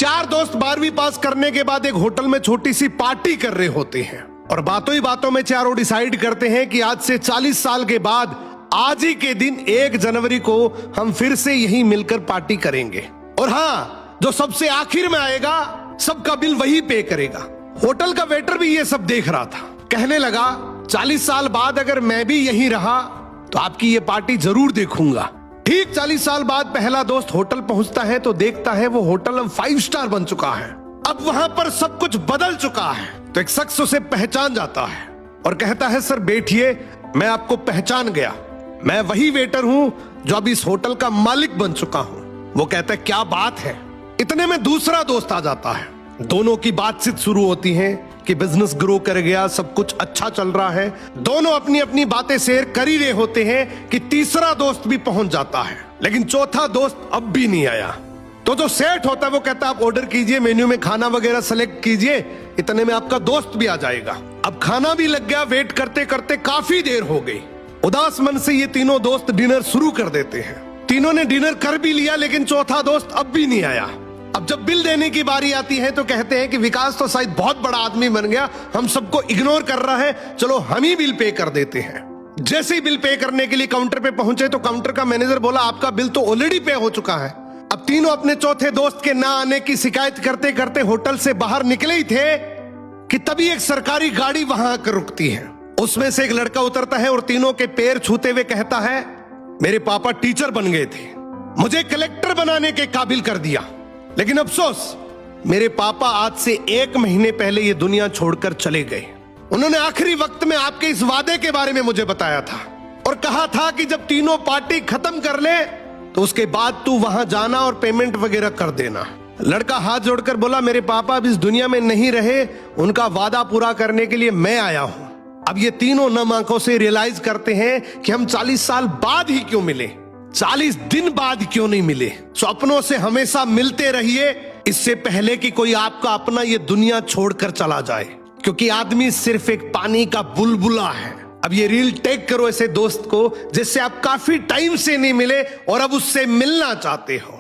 4 दोस्त 12वीं पास करने के बाद एक होटल में छोटी सी पार्टी कर रहे होते हैं और बातों ही बातों में चारों डिसाइड करते हैं कि आज से 40 साल के बाद आज ही के दिन 1 जनवरी को हम फिर से यहीं मिलकर पार्टी करेंगे। और हाँ, जो सबसे आखिर में आएगा सबका बिल वही पे करेगा। होटल का वेटर भी ये सब देख रहा था। कहने लगा 40 साल बाद अगर मैं भी यहीं रहा तो आपकी ये पार्टी जरूर देखूंगा। ठीक 40 साल बाद पहला दोस्त होटल पहुंचता है तो देखता है वो होटल अब 5 स्टार बन चुका है। अब वहां पर सब कुछ बदल चुका है। तो एक शख्स उसे पहचान जाता है और कहता है सर बैठिए, मैं आपको पहचान गया, मैं वही वेटर हूं जो अब इस होटल का मालिक बन चुका हूं। वो कहता है क्या बात है। इतने में दूसरा दोस्त आ जाता है। दोनों की बातचीत शुरू होती है कि बिजनेस ग्रो कर गया, सब कुछ अच्छा चल रहा है। दोनों अपनी अपनी बातें शेयर कर ही रहे होते हैं कि तीसरा दोस्त भी पहुंच जाता है, लेकिन चौथा दोस्त अब भी नहीं आया। तो जो सेठ होता है वो कहता है आप ऑर्डर कीजिए, मेन्यू में खाना वगैरह सेलेक्ट कीजिए, इतने में आपका दोस्त भी आ जाएगा। अब खाना भी लग गया। वेट करते करते काफी देर हो गई। उदास मन से ये तीनों दोस्त डिनर शुरू कर देते हैं। तीनों ने डिनर कर भी लिया, लेकिन चौथा दोस्त अब भी नहीं आया। अब जब बिल देने की बारी आती है तो कहते हैं कि विकास तो शायद बहुत बड़ा आदमी बन गया, हम सबको इग्नोर कर रहा है, चलो हम ही बिल पे कर देते हैं। जैसे ही बिल पे करने के लिए काउंटर पे पहुंचे तो काउंटर का मैनेजर बोला आपका बिल तो ऑलरेडी पे हो चुका है। अब तीनों अपने चौथे दोस्त के ना आने की शिकायत करते करते होटल से बाहर निकले ही थे कि तभी एक सरकारी गाड़ी वहां आकर रुकती है। उसमें से एक लड़का उतरता है और तीनों के पैर छूते हुए कहता है मेरे पापा टीचर बन गए थे, मुझे कलेक्टर बनाने के काबिल कर दिया, लेकिन अफसोस मेरे पापा आज से 1 महीने पहले ये दुनिया छोड़कर चले गए। उन्होंने आखिरी वक्त में आपके इस वादे के बारे में मुझे बताया था और कहा था कि जब तीनों पार्टी खत्म कर ले तो उसके बाद तू वहां जाना और पेमेंट वगैरह कर देना। लड़का हाथ जोड़कर बोला मेरे पापा अब इस दुनिया में नहीं रहे, उनका वादा पूरा करने के लिए मैं आया हूं। अब ये तीनों नम आंखों से रियलाइज करते हैं कि हम 40 साल बाद ही क्यों मिले, 40 दिन बाद क्यों नहीं मिले। स्वप्नों से हमेशा मिलते रहिए, इससे पहले कि कोई आपका अपना ये दुनिया छोड़कर चला जाए, क्योंकि आदमी सिर्फ एक पानी का बुलबुला है। अब ये रील टैग करो ऐसे दोस्त को जिससे आप काफी टाइम से नहीं मिले और अब उससे मिलना चाहते हो।